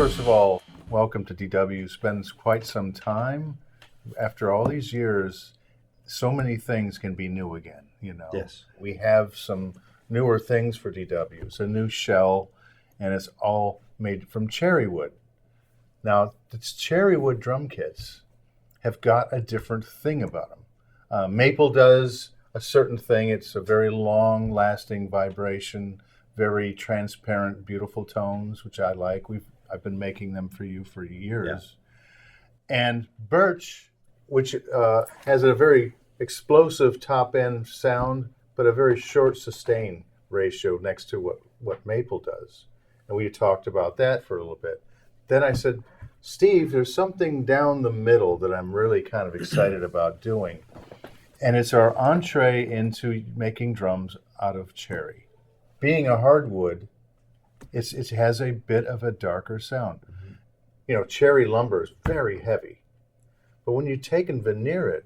first of all, welcome to DW. Spends quite some time. After all these years, so many things can be new again, you know. Yes. We have some newer things for DW. It's a new shell, and it's all made from cherry wood. Now, the cherry wood drum kits have got a different thing about them. Maple does a certain thing. It's a very long-lasting vibration, very transparent, beautiful tones, which I like. I've been making them for you for years. Yeah. And birch, which has a very explosive top-end sound, but a very short sustain ratio next to what maple does. And we talked about that for a little bit. Then I said, Steve, there's something down the middle that I'm really kind of excited about doing. And it's our entree into making drums out of cherry. Being a hardwood, it has a bit of a darker sound. Mm-hmm. You know, cherry lumber is very heavy. But when you take and veneer it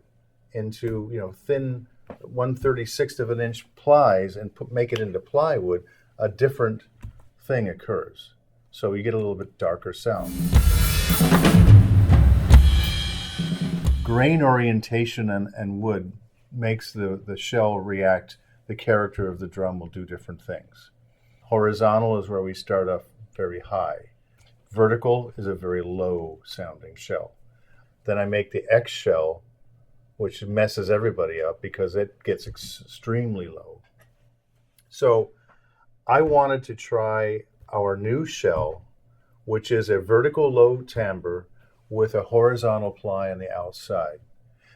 into, you know, thin 1/36 of an inch plies and make it into plywood, a different thing occurs. So you get a little bit darker sound. Grain orientation and wood makes the shell react. The character of the drum will do different things. Horizontal is where we start off very high. Vertical is a very low sounding shell. Then I make the X shell, which messes everybody up because it gets extremely low. So I wanted to try our new shell, which is a vertical low timbre with a horizontal ply on the outside.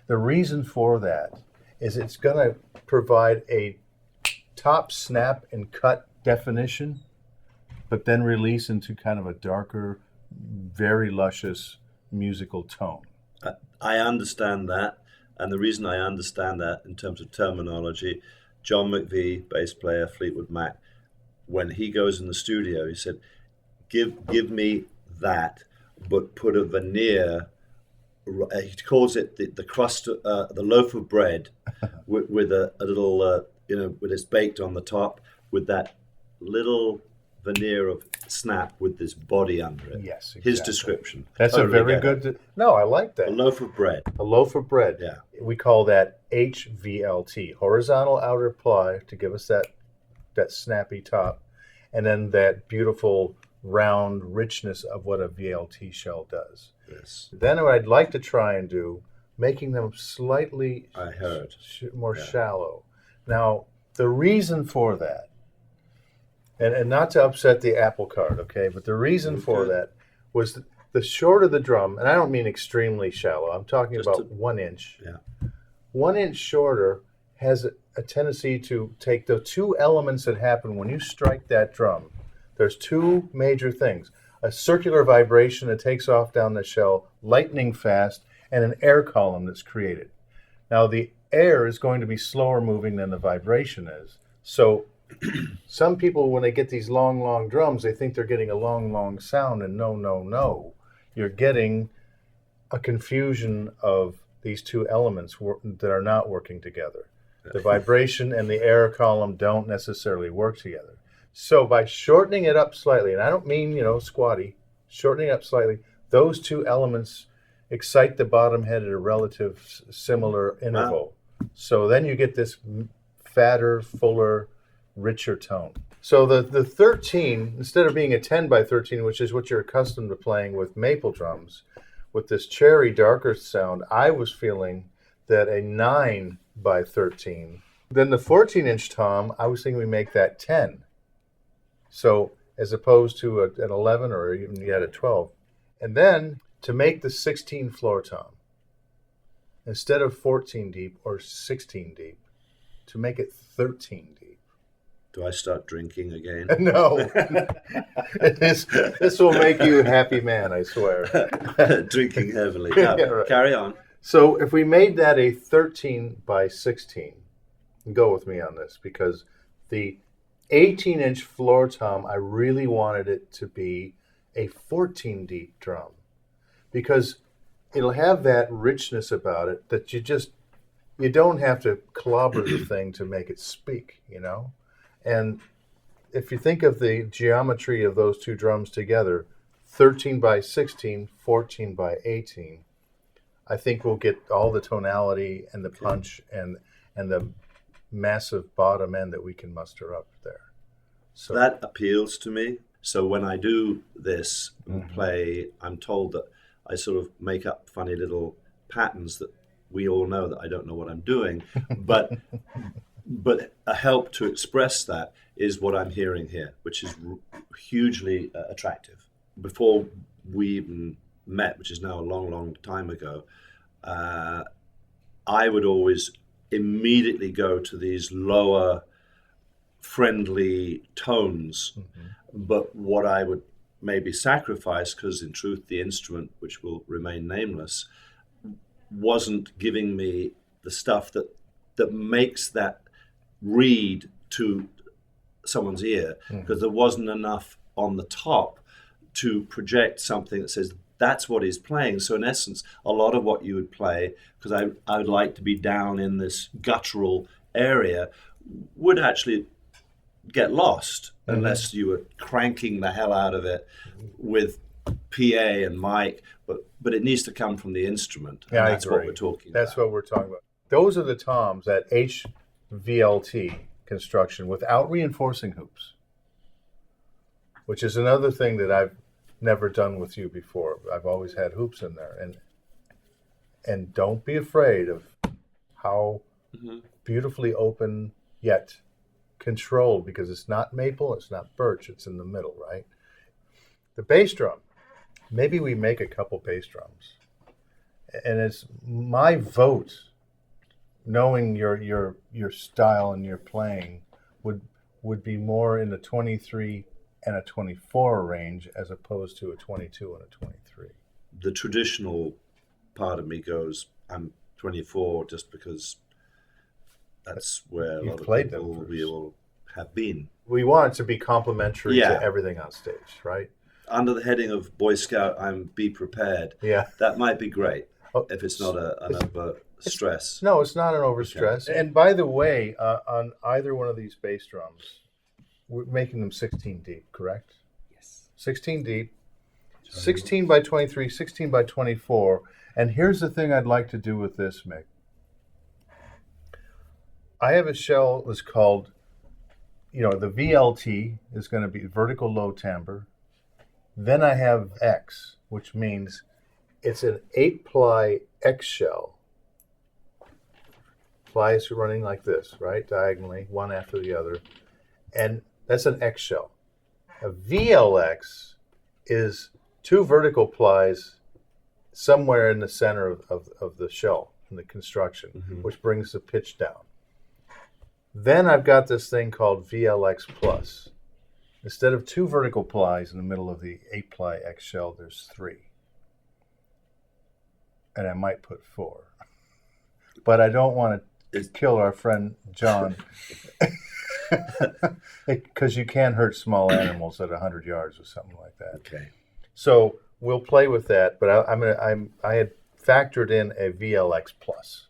The reason for that is it's going to provide a top snap and cut definition, but then release into kind of a darker, very luscious musical tone. I understand that, and the reason I understand that in terms of terminology, John McVie, bass player, Fleetwood Mac, when he goes in the studio, he said, give me that, but put a veneer, he calls it the crust, the loaf of bread with a little, with it's baked on the top with that little veneer of snap with this body under it. Yes, exactly. His description. That's totally a very good... No, I like that. A loaf of bread. A loaf of bread. Yeah. We call that HVLT, horizontal outer ply, to give us that snappy top, and then that beautiful round richness of what a VLT shell does. Yes. Then what I'd like to try and do, making them slightly more shallow. Now, the reason for that, and not to upset the apple cart, okay, but the reason for that was the shorter the drum, and I don't mean extremely shallow, I'm talking just about 1 inch. Yeah. 1 inch shorter has a tendency to take the two elements that happen when you strike that drum. There's two major things. A circular vibration that takes off down the shell, lightning fast, and an air column that's created. Now, the air is going to be slower moving than the vibration is. So some people, when they get these long, long drums, they think they're getting a long, long sound, and no. You're getting a confusion of these two elements that are not working together. The vibration and the air column don't necessarily work together. So by shortening it up slightly, and I don't mean, squatty, shortening it up slightly, those two elements excite the bottom head at a relative similar interval. Wow. So then you get this fatter, fuller, richer tone. So the 13, instead of being a 10 by 13, which is what you're accustomed to playing with maple drums, with this cherry darker sound, I was feeling that a 9 by 13. Then the 14-inch tom, I was thinking we make that 10. So as opposed to an 11 or even yet a 12. And then to make the 16 floor tom, instead of 14 deep or 16 deep, to make it 13 deep. Do I start drinking again? No. This will make you a happy man, I swear. Drinking heavily. No, yeah, right. Carry on. So if we made that a 13 by 16, go with me on this, because the 18-inch floor tom, I really wanted it to be a 14 deep drum, because it'll have that richness about it that you don't have to clobber the thing to make it speak, And if you think of the geometry of those two drums together, 13 by 16, 14 by 18, I think we'll get all the tonality and the punch and the massive bottom end that we can muster up there. So that appeals to me. So when I do this play, I'm told that I sort of make up funny little patterns that we all know that I don't know what I'm doing, but a help to express that is what I'm hearing here, which is hugely attractive. Before we even met, which is now a long, long time ago, I would always immediately go to these lower, friendly tones. But what I would maybe sacrifice, because in truth, the instrument, which will remain nameless, wasn't giving me the stuff that makes that read to someone's ear, because there wasn't enough on the top to project something that says that's what he's playing. So in essence, a lot of what you would play, because I would like to be down in this guttural area, would actually get lost unless you were cranking the hell out of it with PA and mic, but it needs to come from the instrument. And yeah, that's I agree. what we're talking That's about. what we're talking about. Those are the toms at HVLT Construction without reinforcing hoops, which is another thing that I've never done with you before. I've always had hoops in there, and don't be afraid of how beautifully open yet controlled, because it's not maple, it's not birch, it's in the middle, right? The bass drum, maybe we make a couple bass drums, and it's my vote, knowing your style and your playing, would be more in the 23 and a 24 range as opposed to a 22 and a 23. The traditional part of me goes, I'm 24 just because that's where a lot of people will have been. We want it to be complementary Yeah. to everything on stage, right? Under the heading of Boy Scout, I'm be prepared. Yeah. That might be great Oh, if it's not an over stress. No, it's not an overstress. Okay. And by the way, on either one of these bass drums, we're making them 16 deep, correct? Yes. 16 deep, 16 by 23, 16 by 24. And here's the thing I'd like to do with this, Mick. I have a shell that's called, the VLT is going to be vertical low timbre. Then I have X, which means it's an 8-ply X shell. Plies are running like this, right? Diagonally, one after the other. And that's an X shell. A VLX is 2 vertical plies somewhere in the center of the shell in the construction, which brings the pitch down. Then I've got this thing called VLX Plus. Instead of 2 vertical plies in the middle of the 8-ply X shell, there's 3. And I might put 4. But I don't want to kill our friend John, because you can hurt small animals at 100 yards or something like that. Okay. So we'll play with that, but I had factored in a VLX Plus.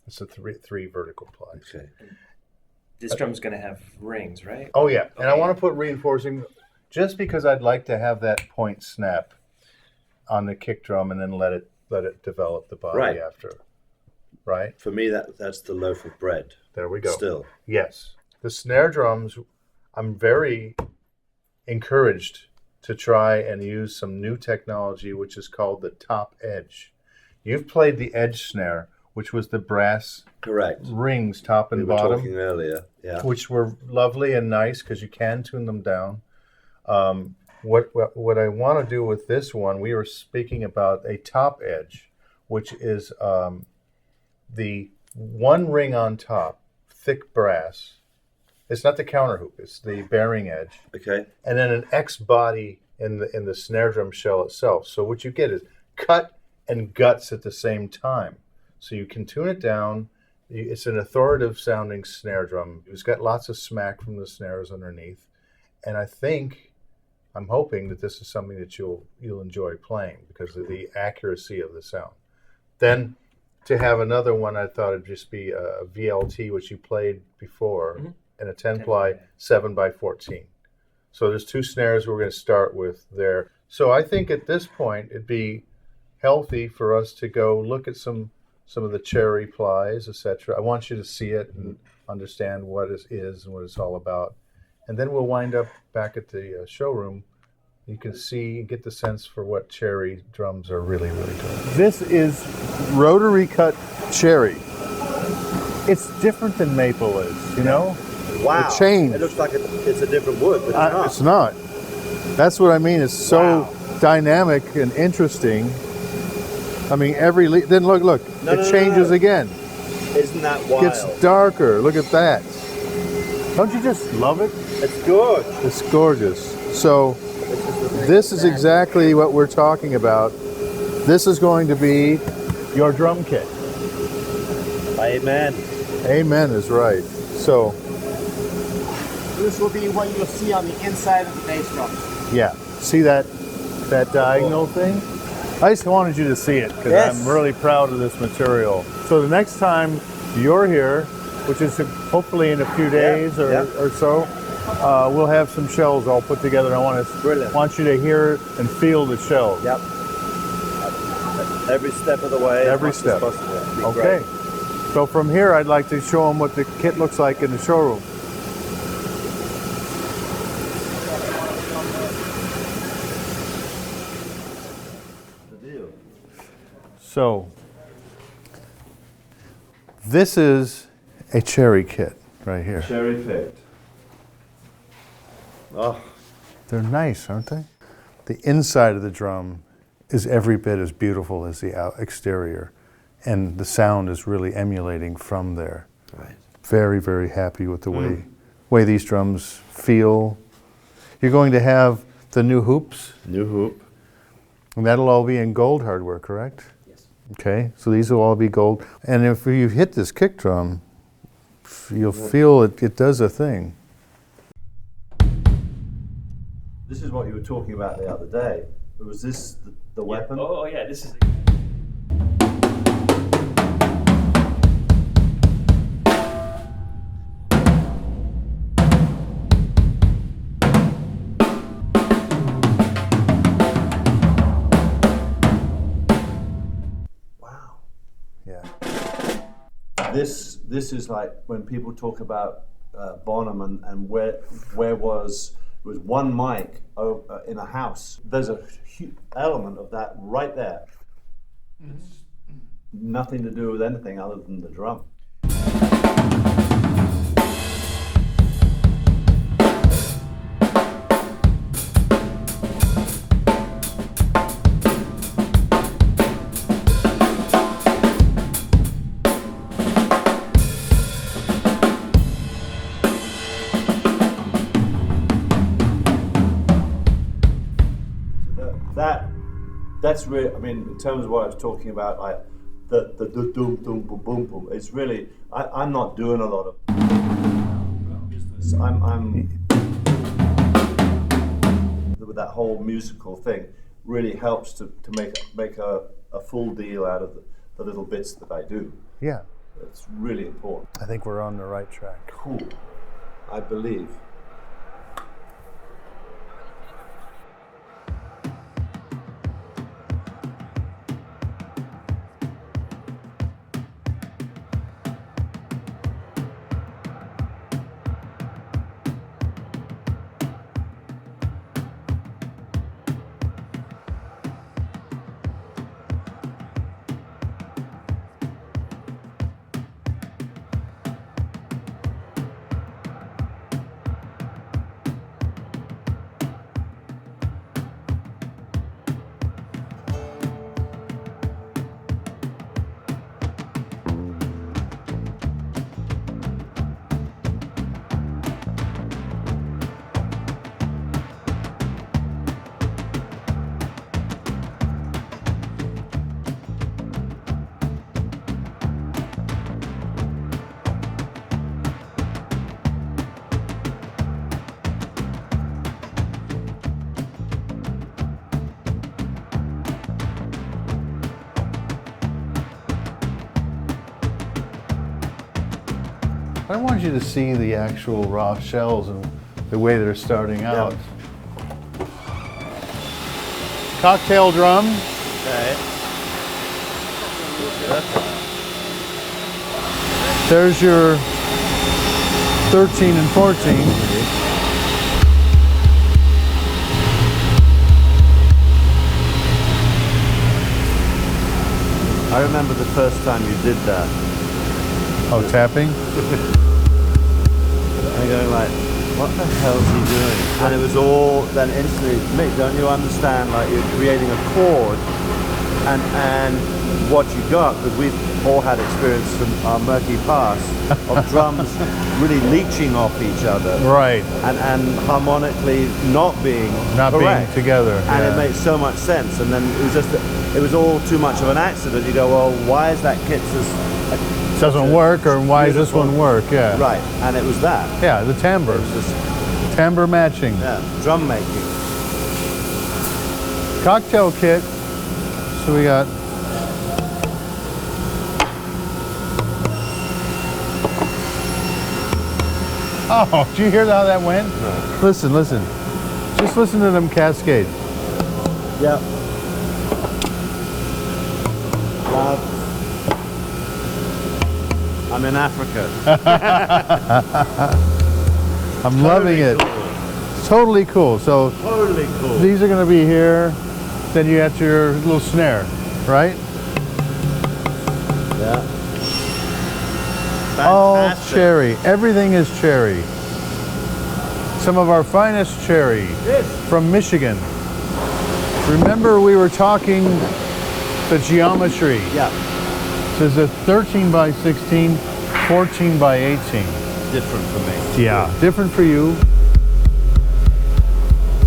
It's a three vertical plies. Okay. This drum's going to have rings, right? Oh yeah, and I Okay. want to put reinforcing, just because I'd like to have that point snap on the kick drum, and then let it develop the body Right. after. Right? For me, that's the loaf of bread. There we go. Still. Yes. The snare drums, I'm very encouraged to try and use some new technology, which is called the top edge. You've played the edge snare, which was the brass Correct. rings top and We were bottom, talking earlier. Yeah. which were lovely and nice because you can tune them down. What I want to do with this one, we were speaking about a top edge, which is the one ring on top, thick brass. It's not the counter hoop; it's the bearing edge, Okay. and then an X body in the snare drum shell itself. So what you get is cut and guts at the same time. So you can tune it down. It's an authoritative sounding snare drum. It's got lots of smack from the snares underneath, and I'm hoping that this is something that you'll enjoy playing because of the accuracy of the sound. Then to have another one, I thought it'd just be a VLT, which you played before, and a 10-ply 7x14. So there's 2 snares we're going to start with there. So I think at this point it'd be healthy for us to go look at some of the cherry plies, etc. I want you to see it and understand what it is and what it's all about. And then we'll wind up back at the showroom. You can see, get the sense for what cherry drums are really, really doing. This is rotary cut cherry. It's different than maple is, you know? Wow. It changed. It looks like it's a different wood, but it's It's not. not. That's what I mean. It's so dynamic and interesting. I mean, every then look, it changes again. Isn't that wild? Gets darker. Look at that. Don't you just love it? It's good. It's gorgeous. So this is exactly what we're talking about. This is going to be your drum kit. Amen. Amen is right. So This will be what you'll see on the inside of the bass drum. yeah, see that diagonal thing? I just wanted you to see it because I'm really proud of this material. So the next time you're here, which is hopefully in a few days or so, we'll have some shells all put together. I want you to hear and feel the shells. Yep. Every step of the way. Every step. Okay. So from here, I'd like to show them what the kit looks like in the showroom. So this is a cherry kit right here. Cherry picked. Oh, They're nice, aren't they? The inside of the drum is every bit as beautiful as the exterior, and the sound is really emulating from there. right. Very, very happy with the way these drums feel. You're going to have the new hoops, New hoop. and that'll all be in gold hardware, correct? Yes. Okay, so these will all be gold. And if you hit this kick drum, you'll feel it does a thing. This is what you were talking about the other day. Was this the weapon? Oh yeah, this is. Wow. Yeah. This is like when people talk about Bonham and where was one mic in a house. There's a huge element of that right there. It's nothing to do with anything other than the drum. That's really, I mean, in terms of what I was talking about, like the doom boom boom boom. It's really, I'm not doing a lot of business. I'm with that whole musical thing really helps to make a full deal out of the little bits that I do. Yeah. It's really important. I think we're on the right track. Cool. I believe. I want you to see the actual raw shells and the way they're starting out. cocktail drum. Okay. There's your 13 and 14. I remember the first time you did that. Oh, tapping? And going like, what the hell's he doing? And it was all then instantly, Mick, don't you understand? Like you're creating a chord, and what you got, because we've all had experience from our murky past of drums really leeching off each other, Right. and harmonically not being correct. Being together. And yeah. it makes so much sense. And then it was all too much of an accident. You go, well, why is that kit doesn't work, or why does this one work? Yeah. right? And it was that. Yeah, the timbre. It was just, Timbre matching. yeah, drum making. Cocktail kit. So we got Oh, did you hear how that went? No. Listen. Just listen to them cascade. Yep. Love. I'm in Africa. I'm loving it. Cool. It's totally cool. So Totally cool. these are going to be here. Then you got your little snare, right? Yeah. All Fantastic. cherry. Everything is cherry. Some of our finest cherry Yes. from Michigan. Remember we were talking the geometry. Yeah. There's a 13 by 16, 14 by 18. Different for me. Yeah. Different for you.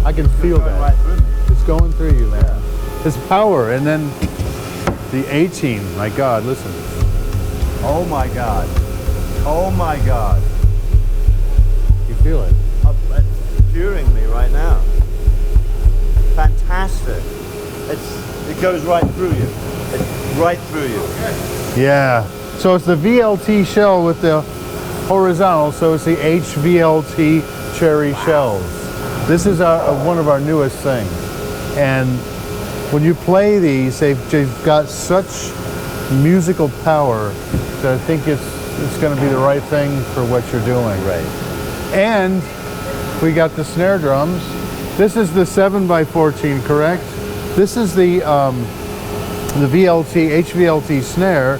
I can feel Going that. right through me. It's going through you, man. It's power. And then the 18, my God, listen. Oh my God. Oh my God. You feel it. It's curing me right now. Fantastic. It goes right through you. It's right through you. Yeah. So it's the VLT shell with the horizontal, so it's the HVLT cherry shells. This is one of our newest things. And when you play these, they've got such musical power that I think it's going to be the right thing for what you're doing. Right. And we got the snare drums. This is the 7 by 14, correct? This is the VLT, HVLT snare,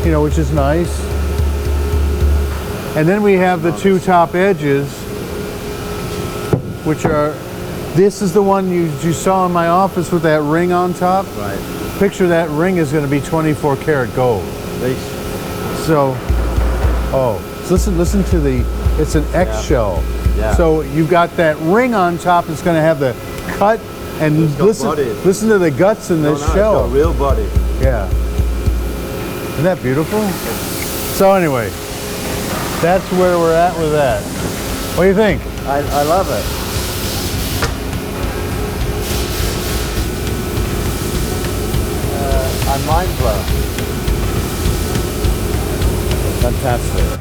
you know, which is nice. And then we have the two top edges, which are, this is the one you saw in my office with that ring on top. Right. Picture that ring is going to be 24 karat gold. So, listen to it's an X Yeah. shell. Yeah. So you've got that ring on top that's going to have the cut, and It's got body. listen to the guts in this shell. It's got real body. Yeah. Isn't that beautiful? So anyway, that's where we're at with that. What do you think? I love it. I'm mind blown. Fantastic.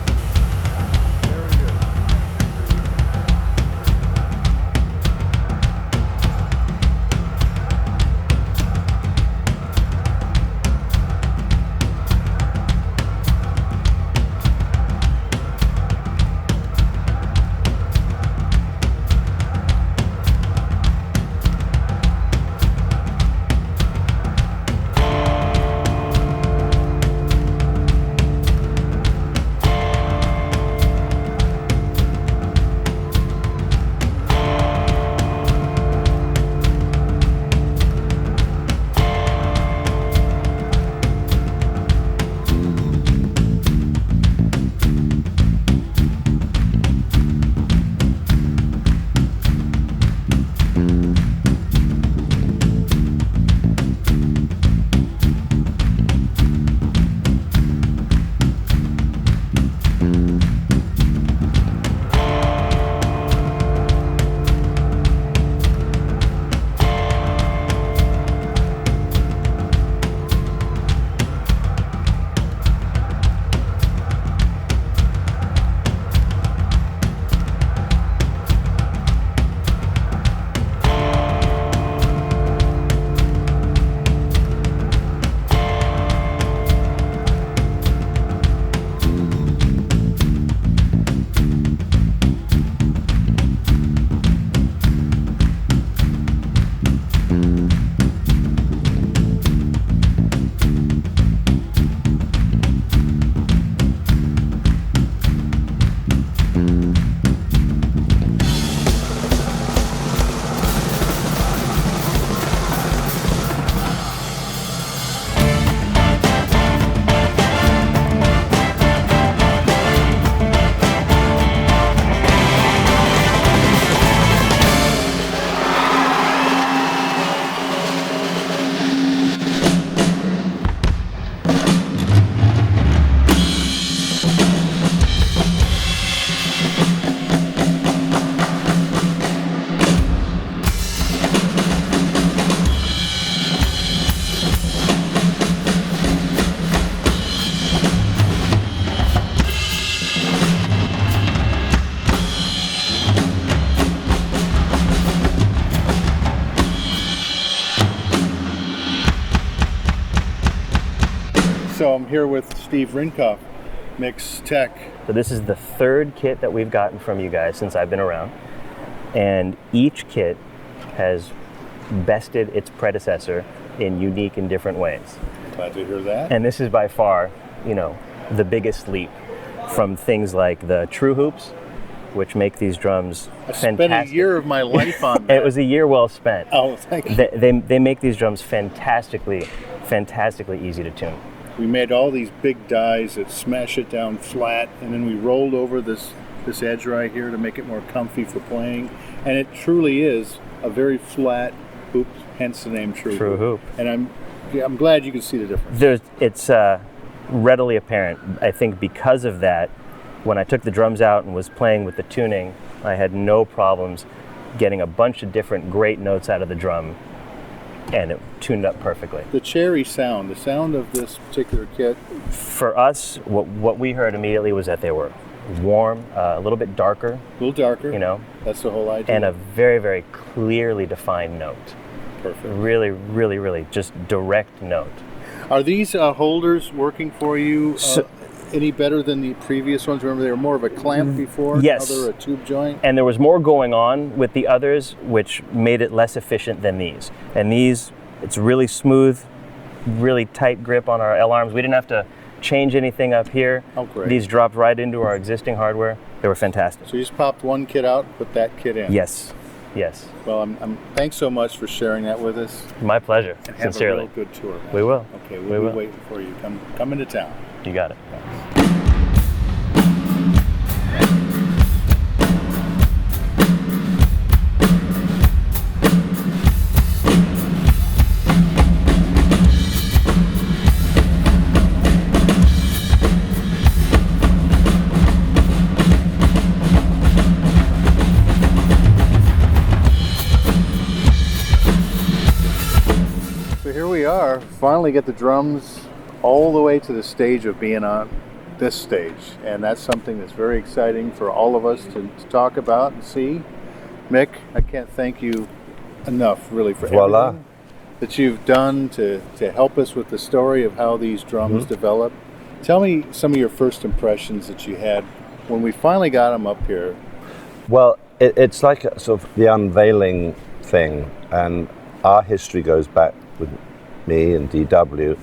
So I'm here with Steve Rinkoff, Mick's tech. So this is the third kit that we've gotten from you guys since I've been around. And each kit has bested its predecessor in unique and different ways. Glad to hear that. And this is by far, the biggest leap from things like the True Hoops, which make these drums fantastic. I spent a year of my life on that. It was a year well spent. Oh, thank you. They make these drums fantastically easy to tune. We made all these big dies that smash it down flat, and then we rolled over this edge right here to make it more comfy for playing. And it truly is a very flat hoop, hence the name True Hoop. And I'm glad you can see the difference. It's readily apparent. I think because of that, when I took the drums out and was playing with the tuning, I had no problems getting a bunch of different great notes out of the drum, and it tuned up perfectly. The cherry sound, the sound of this particular kit. For us, what we heard immediately was that they were warm, a little bit darker. A little darker. That's the whole idea. And a very, very clearly defined note. Perfect. Really, really, really just direct note. Are these holders working for you any better than the previous ones? Remember, they were more of a clamp before. Yes. Now they're a tube joint. And there was more going on with the others, which made it less efficient than these. And these, it's really smooth, really tight grip on our L-arms. We didn't have to change anything up here. Oh, great. These dropped right into our existing hardware. They were fantastic. So you just popped one kit out, put that kit in. Yes. Well, I'm thanks so much for sharing that with us. My pleasure. And Sincerely. have a real good tour. Man. We will. Okay, we'll be waiting for you. Come into town. You got it. So here we are, finally get the drums all the way to the stage of being on this stage. And that's something that's very exciting for all of us to talk about and see. Mick, I can't thank you enough really for everything that you've done to help us with the story of how these drums developed. Tell me some of your first impressions that you had when we finally got them up here. Well, it's like a sort of the unveiling thing, and our history goes back with me and DW,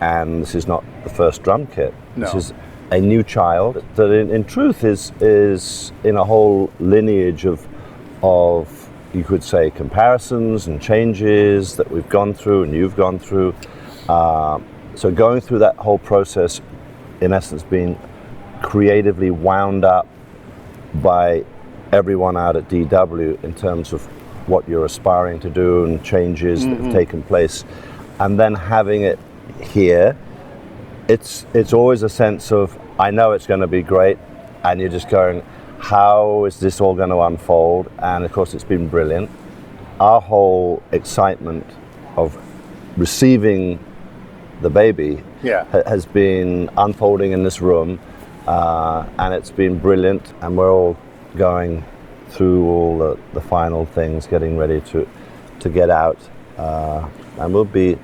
and this is not the first drum kit. No. This is a new child that in truth is in a whole lineage of you could say comparisons and changes that we've gone through and you've gone through. So going through that whole process, in essence, being creatively wound up by everyone out at DW in terms of what you're aspiring to do and changes that have taken place, and then having it here, it's always a sense of, I know it's going to be great, and you're just going, how is this all going to unfold? And of course it's been brilliant. Our whole excitement of receiving the baby has been unfolding in this room, and it's been brilliant, and we're all going through all the final things, getting ready to get out, and we'll be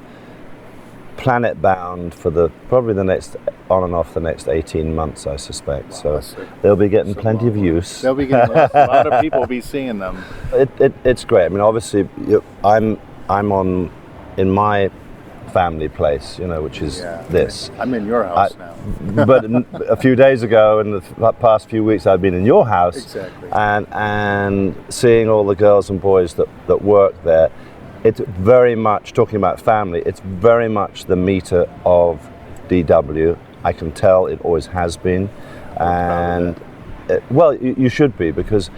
planet bound for probably the next, on and off the next 18 months, I suspect. So they'll be getting plenty of use. They'll be getting a lot of people will be seeing them. It's great. I mean, obviously, I'm in my family place, which is this. I'm in your house now. But a few days ago, in the past few weeks, I've been in your house. Exactly. And seeing all the girls and boys that work there. It's very much, talking about family, it's very much the meter of DW. I can tell it always has been. And you should be, because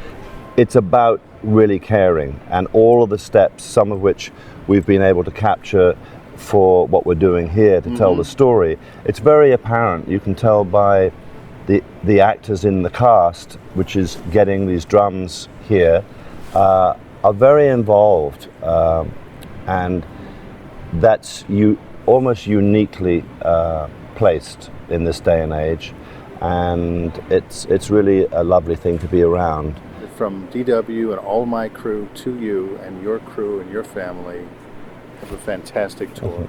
it's about really caring, and all of the steps, some of which we've been able to capture for what we're doing here to tell the story. It's very apparent. You can tell by the actors in the cast, which is getting these drums here, are very involved, and that's almost uniquely placed in this day and age, and it's really a lovely thing to be around. From DW and all my crew to you and your crew and your family, have a fantastic tour.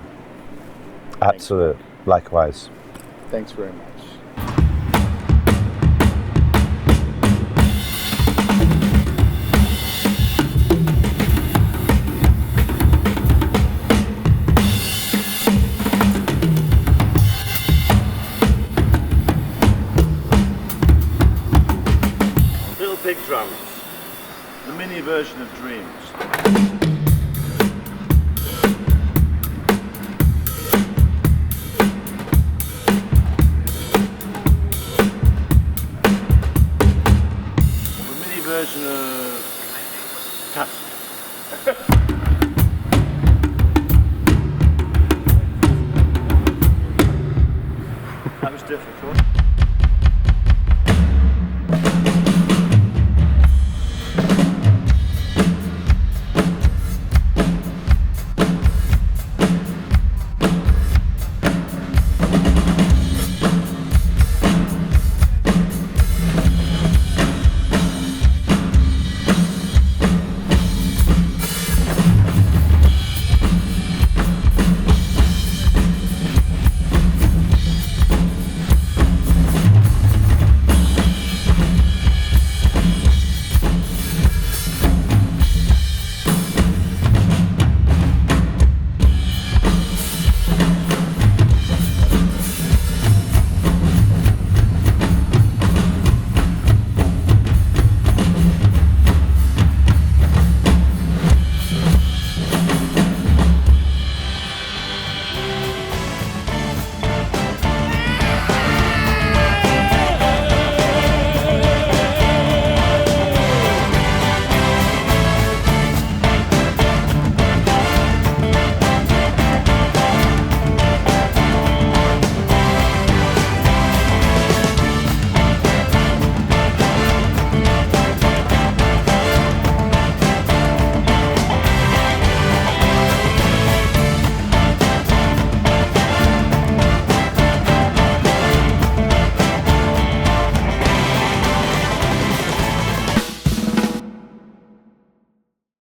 Absolutely. Likewise. Thanks very much. Little Big Drums, the mini version of Dreams. Version of cut. That was difficult.